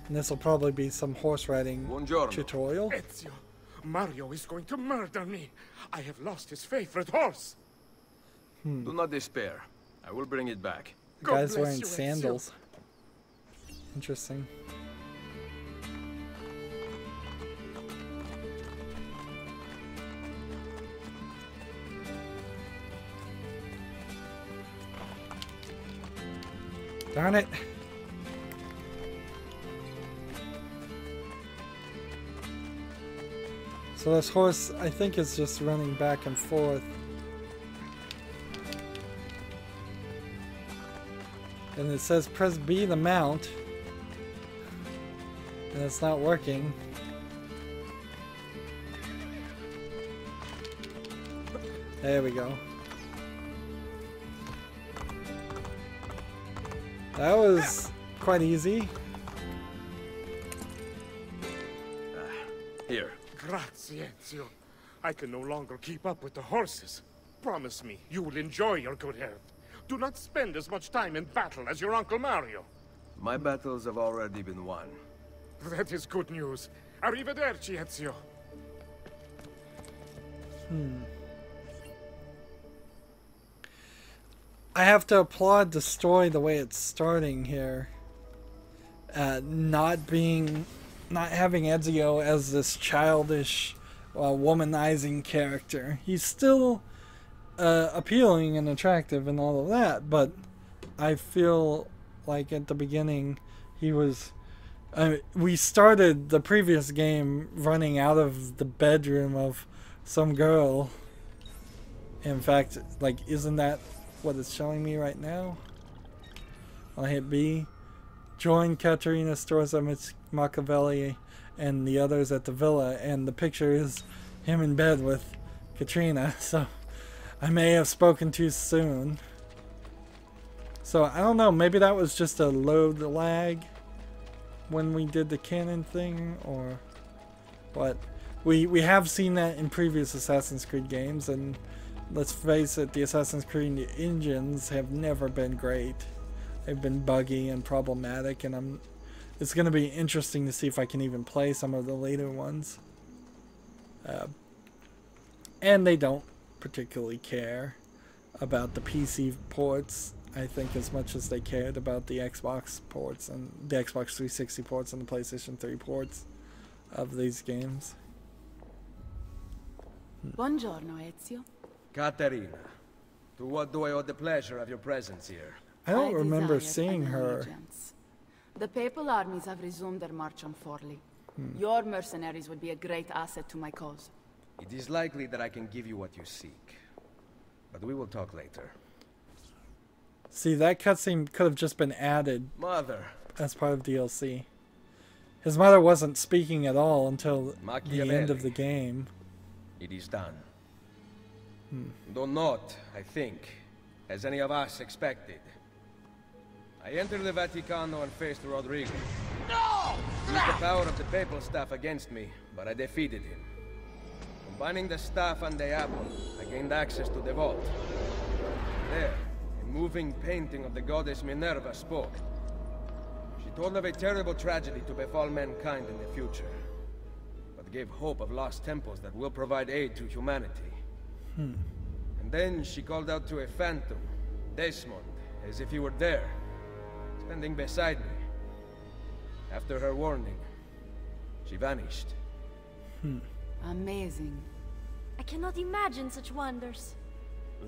And this will probably be some horse riding tutorial. Ezio, Mario is going to murder me. I have lost his favorite horse. Do not despair. I will bring it back. The guy's wearing sandals. Interesting. Darn it. So this horse, I think, is just running back and forth. And it says press B to mount. And it's not working. There we go. That was quite easy. Here. Grazie, Ezio. I can no longer keep up with the horses. Promise me you will enjoy your good health. Do not spend as much time in battle as your Uncle Mario. My battles have already been won. That is good news. Arrivederci, Ezio. I have to applaud the story the way it's starting here. Not having Ezio as this childish, womanizing character. He's still appealing and attractive and all of that, but I feel like at the beginning he was... we started the previous game running out of the bedroom of some girl. In fact, like, isn't that what it's showing me right now? I'll hit B. Join Caterina Storza Machiavelli and the others at the villa, and the picture is him in bed with Katrina, so I may have spoken too soon. So I don't know, maybe that was just a load lag when we did the canon thing, or what. We have seen that in previous Assassin's Creed games, and let's face it, the Assassin's Creed engines have never been great. They've been buggy and problematic, and it's going to be interesting to see if I can even play some of the later ones. And they don't particularly care about the PC ports, I think, as much as they cared about the Xbox ports and the Xbox 360 ports and the PlayStation 3 ports of these games. Buongiorno, Ezio. Caterina, to what do I owe the pleasure of your presence here? I don't remember desire seeing an her. allegiance. The papal armies have resumed their march on Forli. Your mercenaries would be a great asset to my cause. It is likely that I can give you what you seek, but we will talk later. See, that cutscene could have just been added Mother. as part of DLC. His mother wasn't speaking at all until the end of the game. It is done. Though not, I think, as any of us expected. I entered the Vaticano and faced Rodrigo. No! Used the power of the papal staff against me, but I defeated him. Combining the staff and the apple, I gained access to the vault. There, a moving painting of the goddess Minerva spoke. She told of a terrible tragedy to befall mankind in the future, but gave hope of lost temples that will provide aid to humanity. And then she called out to a phantom, Desmond, as if he were there, standing beside me. After her warning, she vanished. Amazing. I cannot imagine such wonders.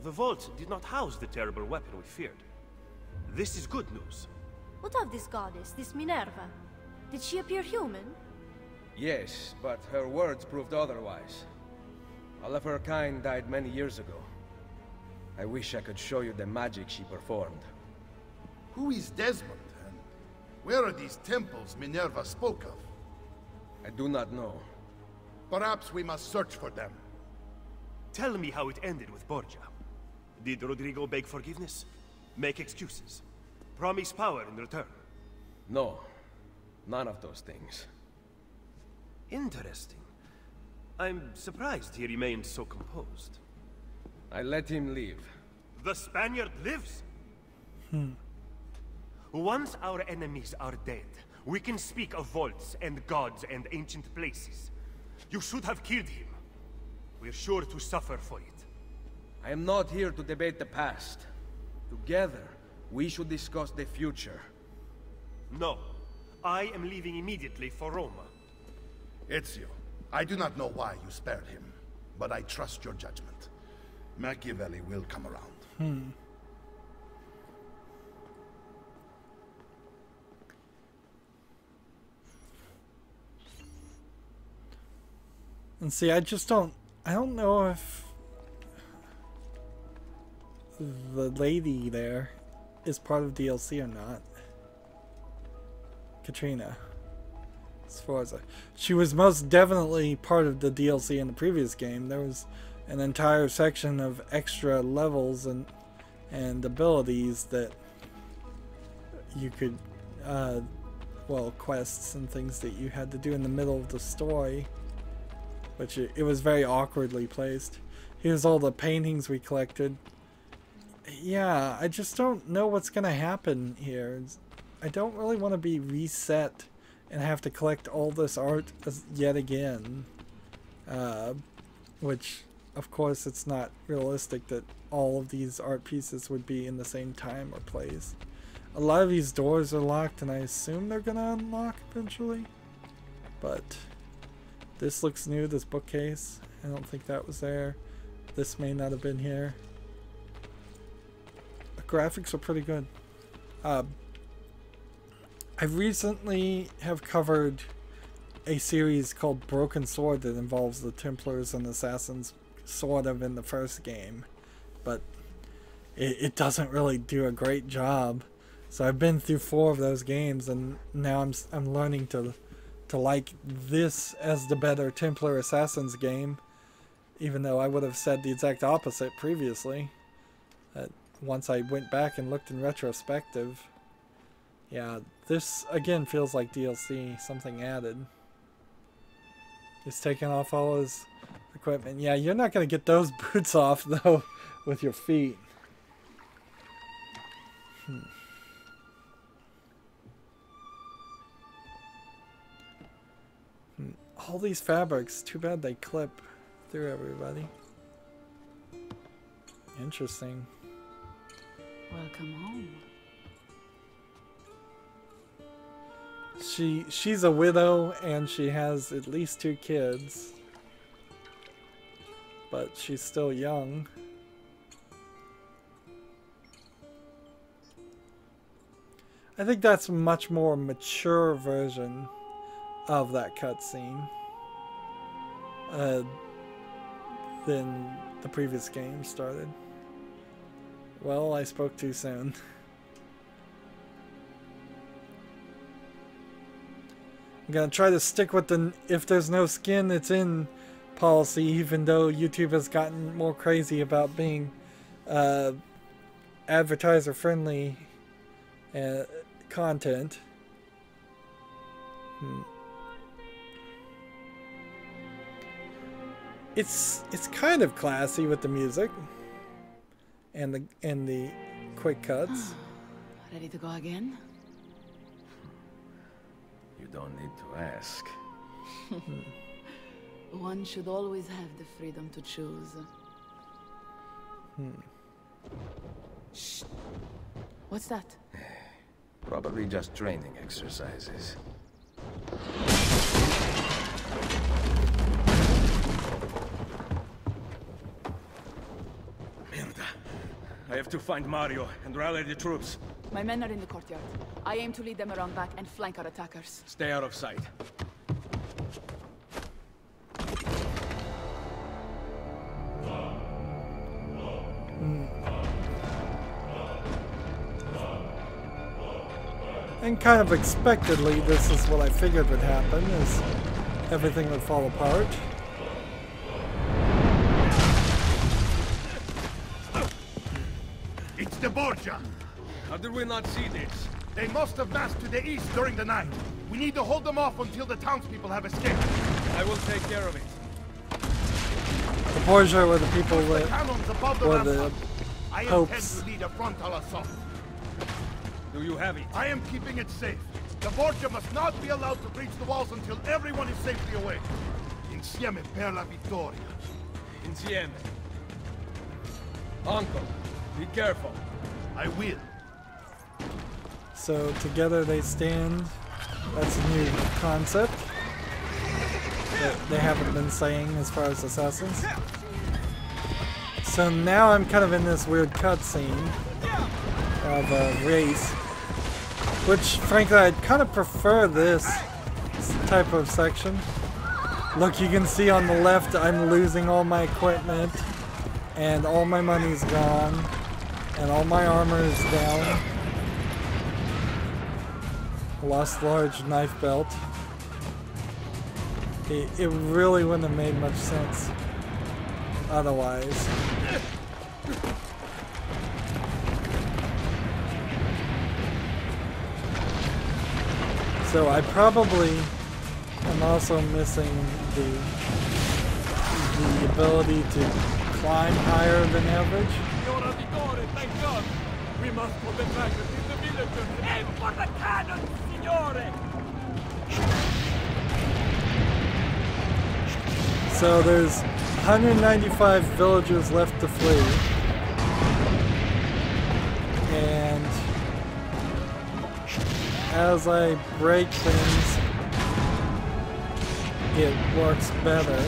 The vault did not house the terrible weapon we feared. This is good news. What of this goddess, this Minerva? Did she appear human? Yes, but her words proved otherwise. All of her kind died many years ago. I wish I could show you the magic she performed. Who is Desmond, and where are these temples Minerva spoke of? I do not know. Perhaps we must search for them. Tell me how it ended with Borgia. Did Rodrigo beg forgiveness? Make excuses? Promise power in return? No, none of those things. Interesting. I'm surprised he remained so composed. I let him leave. The Spaniard lives? Once our enemies are dead, we can speak of vaults and gods and ancient places. You should have killed him. We're sure to suffer for it. I am not here to debate the past. Together, we should discuss the future. No. I am leaving immediately for Roma. Ezio, I do not know why you spared him, but I trust your judgment. Machiavelli will come around. And see, I don't know if the lady there is part of DLC or not. Katrina. As far as she was most definitely part of the DLC in the previous game. There was an entire section of extra levels and abilities that you could, well, quests and things that you had to do in the middle of the story. Which it was very awkwardly placed. Here's all the paintings we collected. Yeah, I just don't know what's going to happen here. I don't really want to be reset and have to collect all this art yet again. Which, of course, it's not realistic that all of these art pieces would be in the same time or place. A lot of these doors are locked, and I assume they're going to unlock eventually. But this looks new, this bookcase. I don't think that was there. This may not have been here. The graphics are pretty good. I recently have covered a series called Broken Sword that involves the Templars and Assassins sort of in the first game. But it doesn't really do a great job. So I've been through 4 of those games, and now I'm learning to like this as the better Templar Assassins game, even though I would have said the exact opposite previously. Once I went back and looked in retrospective, yeah, this again feels like DLC, something added. He's taking off all his equipment. Yeah, you're not going to get those boots off though with your feet. All these fabrics, too bad they clip through everybody. Interesting. Welcome home. She's a widow and she has at least 2 kids. But she's still young. I think that's a much more mature version of that cutscene than the previous game started. Well, I spoke too soon. I'm gonna try to stick with the if there's no skin it's in policy, even though YouTube has gotten more crazy about being advertiser friendly content. It's kind of classy with the music and the quick cuts. Ready to go again? You don't need to ask. One should always have the freedom to choose. Shh. What's that? Probably just training exercises. Merda. I have to find Mario and rally the troops. My men are in the courtyard. I aim to lead them around back and flank our attackers. Stay out of sight. And kind of expectedly, this is what I figured would happen, is everything would fall apart. It's the Borgia! How did we not see this? They must have massed to the east during the night. We need to hold them off until the townspeople have escaped. I will take care of it. The Borgia were the people that were the I popes. intend to lead a frontal assault. Do you have it? I am keeping it safe. The Borgia must not be allowed to breach the walls until everyone is safely away. Insieme per la vittoria. Insieme. Uncle, be careful. I will. So together they stand. That's a new concept that they haven't been saying as far as assassins. So now I'm kind of in this weird cutscene of a race, which frankly I'd kind of prefer this type of section. Look, you can see on the left I'm losing all my equipment, and all my money's gone, and all my armor is down. Lost large knife belt. It really wouldn't have made much sense otherwise. So I probably am also missing the ability to climb higher than average. Thank God! We must put them back in the villagers! Aim for the cannon, signore! So there's 195 villagers left to flee. And as I break things, it works better.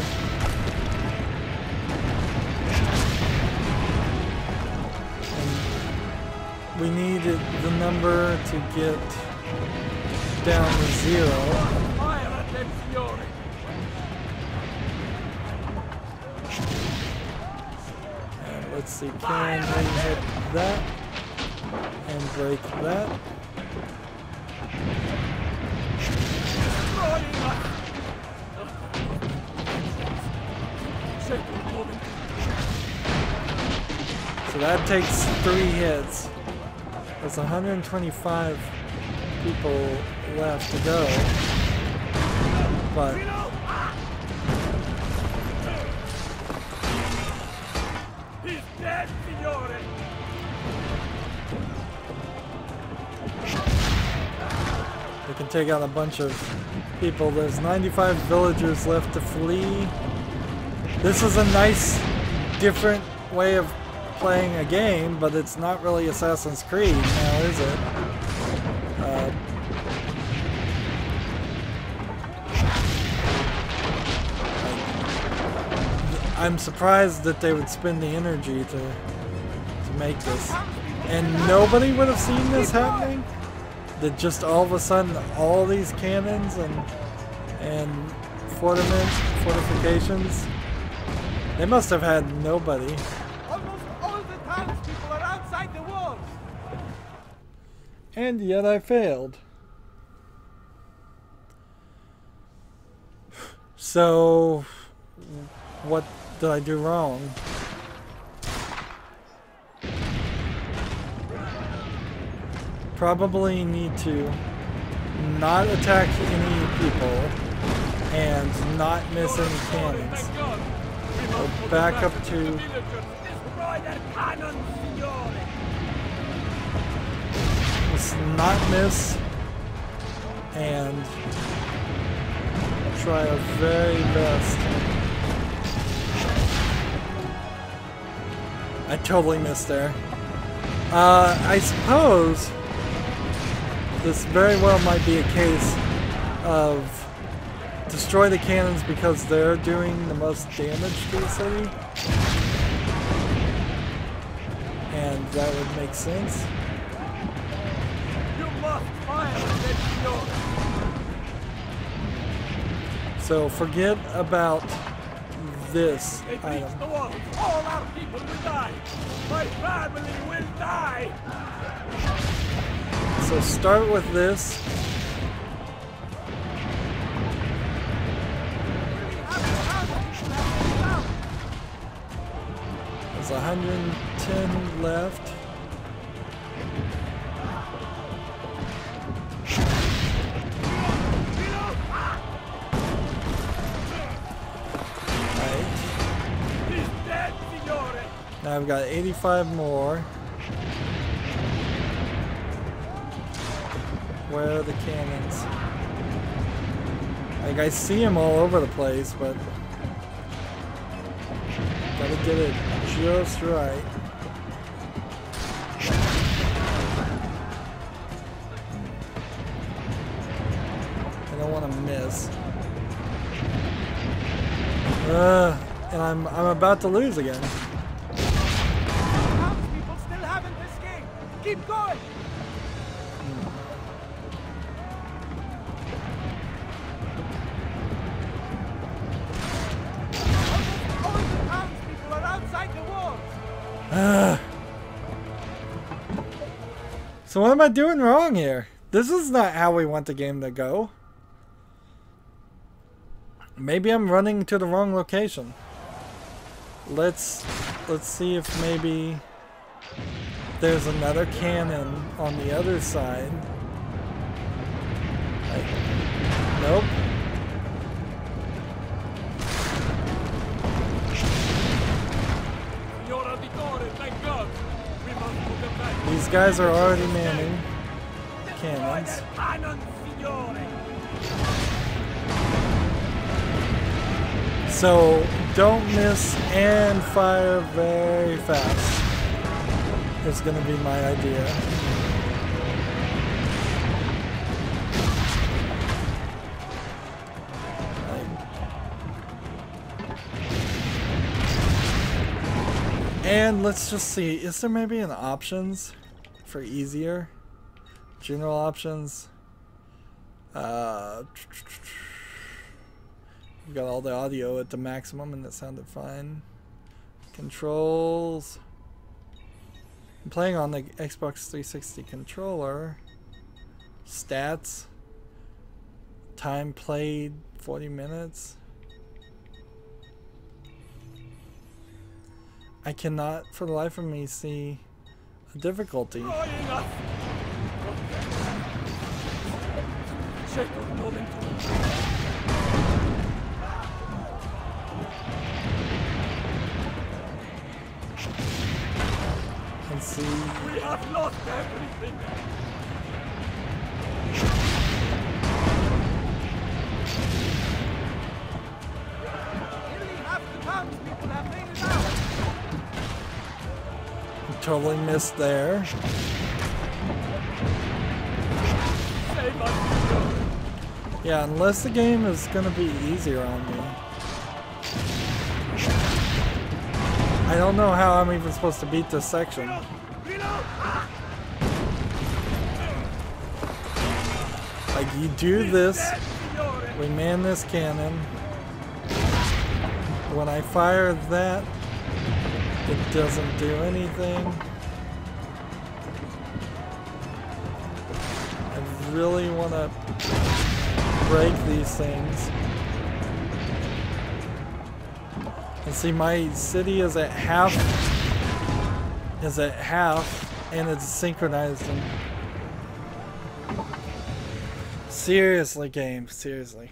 We need the number to get down to 0. And let's see, can we hit that and break that? So that takes 3 hits. There's 125 people left to go, but he's dead, signore. we can take out a bunch of people. There's 95 villagers left to flee. This is a nice, different way of playing a game, but it's not really Assassin's Creed now, is it? I'm surprised that they would spend the energy to make this. And nobody would have seen this happening? That just all of a sudden all these cannons and fortifications, they must have had nobody. Townspeople are outside the walls. And yet I failed. So, what did I do wrong? Probably need to not attack any people and not miss any cannons. Go back up to let's not miss and try our very best. I totally missed there. I suppose this very well might be a case of destroy the cannons because they're doing the most damage to the city. And that would make sense. You must fire, Ezio. So forget about this item. The wall. All our people will die. My family will die. So start with this. There's 110 left. Now I've got 85 more. Where are the cannons? Like, I see them all over the place, but gotta get it just right. I don't want to miss. And I'm about to lose again. People still haven't escaped. Keep going. So what am I doing wrong here? This is not how we want the game to go. Maybe I'm running to the wrong location. Let's see if maybe there's another cannon on the other side. Nope. These guys are already manning cannons. So don't miss and fire very fast. It's going to be my idea. And let's just see, is there maybe an options for easier? General options. We got all the audio at the maximum and it sounded fine. Controls. I'm playing on the Xbox 360 controller. Stats. Time played 40 minutes. I cannot for the life of me see a difficulty. Let's see. We have lost everything. Totally missed there. Yeah, unless the game is gonna be easier on me. I don't know how I'm even supposed to beat this section. Like, you do this, we man this cannon. When I fire that, it doesn't do anything. I really want to break these things. And see, my city is at half. And it's synchronized. And seriously, game, seriously.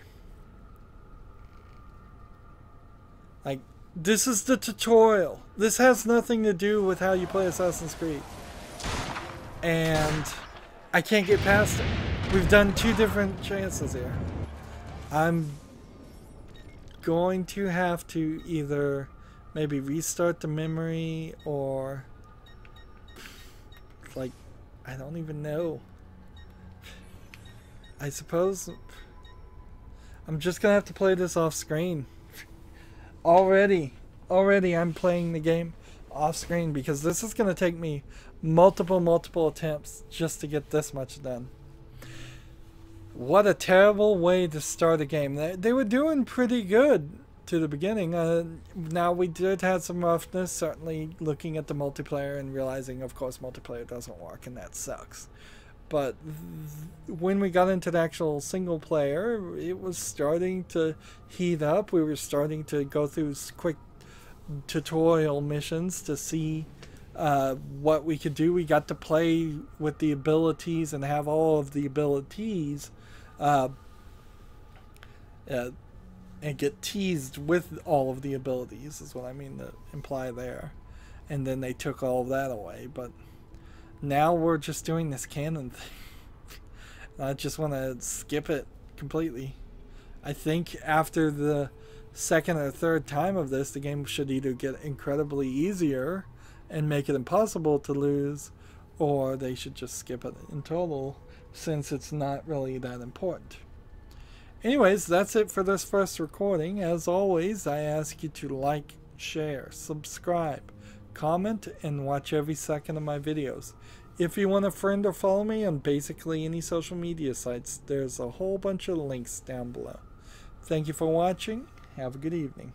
Like, this is the tutorial. This has nothing to do with how you play Assassin's Creed. And I can't get past it. We've done 2 different chances here. I'm going to have to either maybe restart the memory or, like, I don't even know. I suppose I'm just gonna have to play this off screen. Already I'm playing the game off screen because this is going to take me multiple attempts just to get this much done. What a terrible way to start a game. They were doing pretty good to the beginning. Now we did have some roughness, certainly looking at the multiplayer and realizing, of course, multiplayer doesn't work and that sucks. But when we got into the actual single player, it was starting to heat up. We were starting to go through quick tutorial missions to see what we could do. We got to play with the abilities and have all of the abilities and get teased with all of the abilities is what I mean to imply there. And then they took all of that away. But now we're just doing this canon thing. I just want to skip it completely. I think after the second or third time of this, the game should either get incredibly easier and make it impossible to lose, or they should just skip it in total since it's not really that important. Anyways, that's it for this first recording. As always, I ask you to like, share, subscribe, comment, and watch every second of my videos. If you want a friend or follow me on basically any social media sites, there's a whole bunch of links down below. Thank you for watching. Have a good evening.